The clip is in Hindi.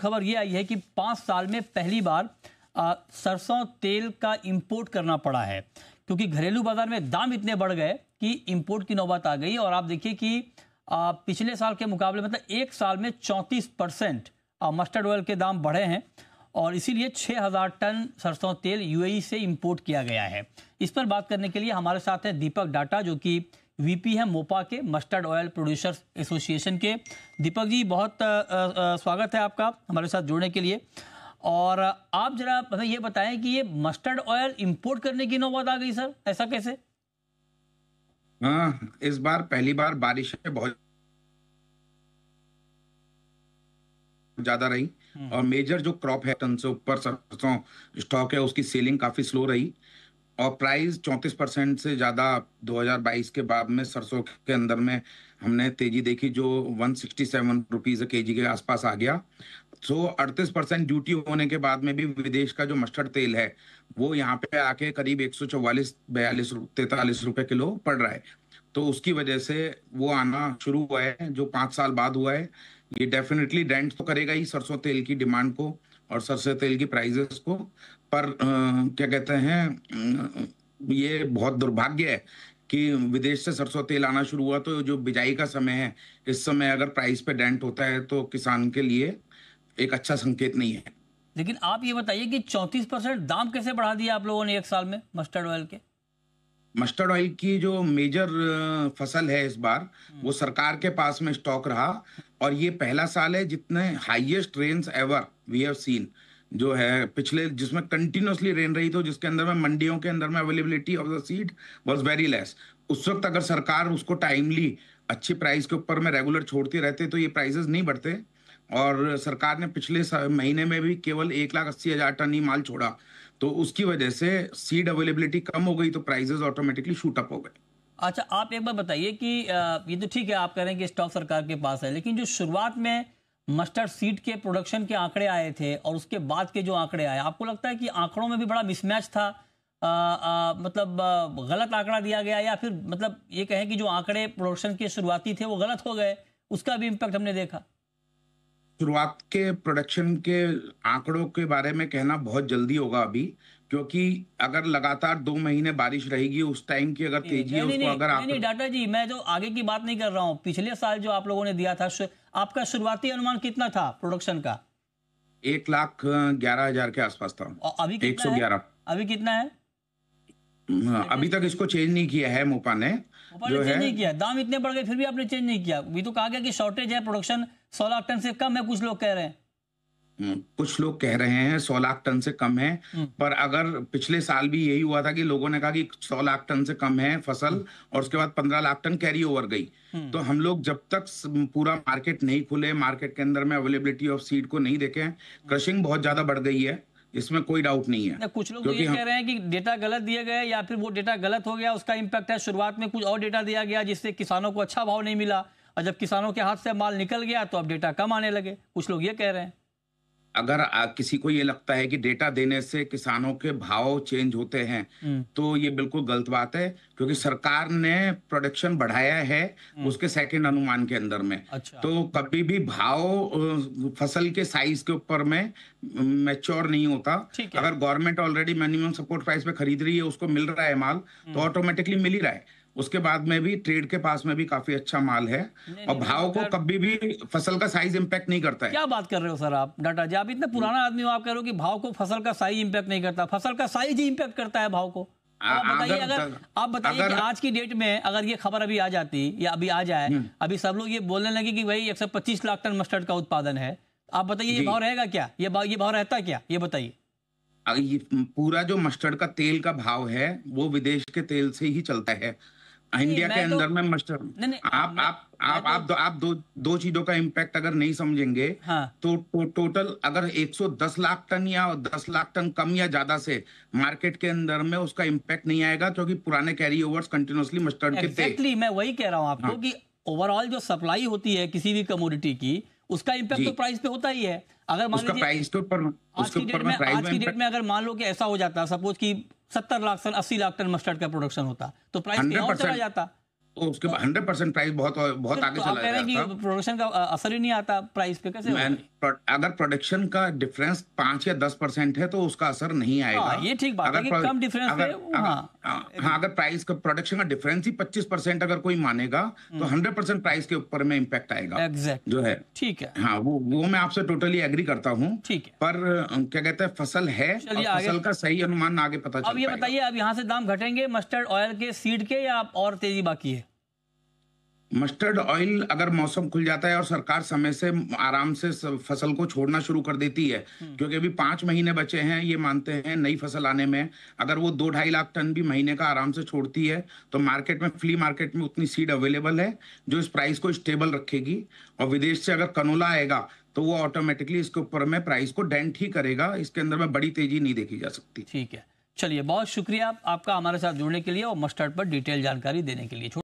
खबर ये आई है कि 5 साल में पहली बार सरसों तेल का इंपोर्ट करना पड़ा है, क्योंकि घरेलू बाजार में दाम इतने बढ़ गए कि इंपोर्ट की नौबत आ गई। और आप देखिए कि पिछले साल के मुकाबले मतलब एक साल में 34% मस्टर्ड ऑयल के दाम बढ़े हैं और इसीलिए 6000 टन सरसों तेल यूएई से इंपोर्ट किया गया है। इस पर बात करने के लिए हमारे साथ हैं दीपक डाटा, जो कि वीपी हैं मोपा के, मस्टर्ड ऑयल प्रोड्यूसर्स एसोसिएशन के। दीपक जी, बहुत स्वागत है आपका हमारे साथ जुड़ने के लिए। और आप जरा मतलब ये बताएं कि ये मस्टर्ड ऑयल इंपोर्ट करने की नौबत आ गई सर, ऐसा कैसे? हाँ, इस बार पहली बार बारिशें बहुत ज्यादा रही और मेजर जो क्रॉप है टन से ऊपर सरसों स्टॉक है उसकी सेलिंग काफी स्लो रही और प्राइस 34% से ज्यादा 2022 के बाद में सरसों के अंदर में हमने तेजी देखी, जो 167 रुपीज केजी के आसपास आ गया। तो 38% ड्यूटी होने के बाद में भी विदेश का जो मस्टर्ड तेल है वो यहाँ पे आके करीब 144 42 43 रुपए किलो पड़ रहा है। तो उसकी वजह से वो आना शुरू हुआ है, जो 5 साल बाद हुआ है। ये डेफिनेटली डेंट तो करेगा ही सरसों तेल की डिमांड को और सरसों तेल की प्राइसेस को, पर क्या कहते हैं, ये बहुत दुर्भाग्य है कि विदेश से सरसों तेल आना शुरू हुआ तो जो बिजाई का समय है इस समय अगर प्राइस पे डेंट होता है तो किसान के लिए एक अच्छा संकेत नहीं है। लेकिन आप ये बताइए कि 34% दाम कैसे बढ़ा दिया आप लोगों ने एक साल में मस्टर्ड ऑयल के? मस्टर्ड ऑयल की जो मेजर फसल है इस बार वो सरकार के पास में स्टॉक रहा और ये पहला साल है जितने highest rains ever we have seen जो है पिछले, जिसमें कंटिन्यूअसली रेन रही, तो जिसके अंदर में मंडियों के अंदर में availability of the seed was very less. उस वक्त अगर सरकार उसको टाइमली अच्छी प्राइस के ऊपर में रेगुलर छोड़ते रहते तो ये प्राइसेस नहीं बढ़ते। और सरकार ने पिछले महीने में भी केवल 1,80,000 टन ही माल छोड़ा, तो उसकी वजह से सीड अवेलेबिलिटी कम हो गई तो प्राइसेस ऑटोमेटिकली शूट अप हो गए। अच्छा, आप एक बार बताइए कि ये तो ठीक है आप कह रहे हैं कि स्टॉक सरकार के पास है, लेकिन जो शुरुआत में मस्टर्ड सीड के प्रोडक्शन के आंकड़े आए थे और उसके बाद के जो आंकड़े आए, आपको लगता है कि आंकड़ों में भी बड़ा मिसमैच था? मतलब गलत आंकड़ा दिया गया, या फिर मतलब ये कहें कि जो आंकड़े प्रोडक्शन के शुरुआती थे वो गलत हो गए, उसका भी इम्पैक्ट हमने देखा? शुरुआत के प्रोडक्शन के आंकड़ों के बारे में कहना बहुत जल्दी होगा अभी, क्योंकि अगर लगातार 2 महीने बारिश रहेगी उस टाइम की अगर तेजी है उसको अगर आप नहीं डाटा जी, मैं जो आगे की बात नहीं कर रहा हूँ, पिछले साल जो आप लोगों ने दिया था, आपका शुरुआती अनुमान कितना था प्रोडक्शन का? 1,11,000 के आसपास था। और अभी कितना 111। अभी कितना है? अभी तक इसको चेंज नहीं किया है मोपा ने, जो है नहीं किया। दाम इतने बढ़ गए फिर भी आपने चेंज नहीं किया। अभी तो कहा गया कि शॉर्टेज है, प्रोडक्शन 100 लाख टन से कम है, कुछ लोग कह रहे हैं। कुछ लोग कह रहे हैं 100 लाख टन से कम है, पर अगर पिछले साल भी यही हुआ था कि लोगों ने कहा कि 100 लाख टन से कम है फसल और उसके बाद 15 लाख टन कैरी ओवर गई। तो हम लोग जब तक पूरा मार्केट नहीं खुले, मार्केट के अंदर में अवेलेबिलिटी ऑफ सीड को नहीं देखें, क्रशिंग बहुत ज्यादा बढ़ गई है, इसमें कोई डाउट नहीं है। कुछ लोग तो ये कह रहे हैं कि डेटा गलत दिए गए या फिर वो डेटा गलत हो गया, उसका इम्पैक्ट है। शुरुआत में कुछ और डेटा दिया गया जिससे किसानों को अच्छा भाव नहीं मिला और जब किसानों के हाथ से माल निकल गया तो अब डेटा कम आने लगे, कुछ लोग ये कह रहे हैं। अगर किसी को ये लगता है कि डेटा देने से किसानों के भाव चेंज होते हैं तो ये बिल्कुल गलत बात है, क्योंकि सरकार ने प्रोडक्शन बढ़ाया है उसके सेकंड अनुमान के अंदर में। अच्छा। तो कभी भी भाव फसल के साइज के ऊपर में मैच्योर नहीं होता। अगर government already minimum support price पे खरीद रही है, उसको मिल रहा है माल, तो ऑटोमेटिकली मिल ही रहा है। उसके बाद में भी ट्रेड के पास में भी काफी अच्छा माल है और भाव को कभी भी फसल का साइज इंपैक्ट नहीं करता है। क्या बात कर रहे हो सर आप डाटा जी, आप इतने पुराना आदमी हो, आप कह रहे हो कि भाव को फसल का साइज इंपैक्ट नहीं करता? फसल का साइज ही इंपैक्ट करता है भाव को। आप बताइए कि आज की डेट में अगर ये खबर अभी आ जाती या अभी आ जाए, अभी सब लोग ये बोलने लगे कि भाई 125 लाख टन मस्टर्ड का उत्पादन है, आप बताइए ये भाव रहेगा क्या? ये भाव रहता क्या, ये बताइए। पूरा जो मस्टर्ड का तेल का भाव है वो विदेश के तेल से ही चलता है। इंडिया के अंदर में मस्टर्ड आप दो चीजों का इम्पैक्ट अगर नहीं समझेंगे तो टोटल अगर 110 लाख टन या 10 लाख टन कम या ज्यादा से मार्केट के अंदर में उसका इम्पैक्ट नहीं आएगा, क्योंकि पुराने कैरी ओवर्स कंटिन्यूअसली मस्टर्ड के थे। एग्जैक्टली, मैं वही कह रहा हूं आपको कि ओवरऑल जो सप्लाई होती है किसी भी कमोडिटी की, उसका इम्पैक्ट तो प्राइस पे होता ही है। अगर मान लीजिए प्राइस के ऊपर आज की डेट में अगर मान लो कि ऐसा हो जाता, सपोज कि 70 lakh ton 80 lakh ton mustard का प्रोडक्शन होता तो प्राइस और चला जाता। तो उसके बाद 100% प्राइस बहुत बहुत फिर आगे तो आप चला कह रहे हैं जाता। कि प्रोडक्शन का असर ही नहीं आता प्राइस पे, कैसे होगा? अगर प्रोडक्शन का डिफरेंस 5 या 10% है तो उसका असर नहीं आएगा। हाँ, ये ठीक बात है अगर कि कम डिफरेंस पे, हाँ, हाँ, अगर प्राइस का प्रोडक्शन का डिफरेंस ही 25% अगर कोई मानेगा तो 100% प्राइस के ऊपर में इम्पैक्ट आएगा एग्जैक्ट, जो है। ठीक है, हाँ, वो मैं आपसे टोटली एग्री करता हूँ। ठीक है। पर क्या कहते हैं, फसल है और चलिए आगे। फसल का सही अनुमान आगे पता अब चल ये पाएगा। बताइए, अब यहाँ से दाम घटेंगे मस्टर्ड ऑयल के, सीड के, या और तेजी बाकी है? मस्टर्ड ऑयल अगर मौसम खुल जाता है और सरकार समय से आराम से फसल को छोड़ना शुरू कर देती है, क्योंकि अभी 5 महीने बचे हैं ये मानते हैं नई फसल आने में, अगर वो 2-2.5 लाख टन भी महीने का आराम से छोड़ती है तो मार्केट में, फ्ली मार्केट में उतनी सीड अवेलेबल है जो इस प्राइस को स्टेबल रखेगी। और विदेश से अगर कनोला आएगा तो वो ऑटोमेटिकली इसके ऊपर में प्राइस को डेंट ही करेगा, इसके अंदर में बड़ी तेजी नहीं देखी जा सकती। ठीक है, चलिए बहुत शुक्रिया आपका हमारे साथ जुड़ने के लिए और मस्टर्ड पर डिटेल जानकारी देने के लिए।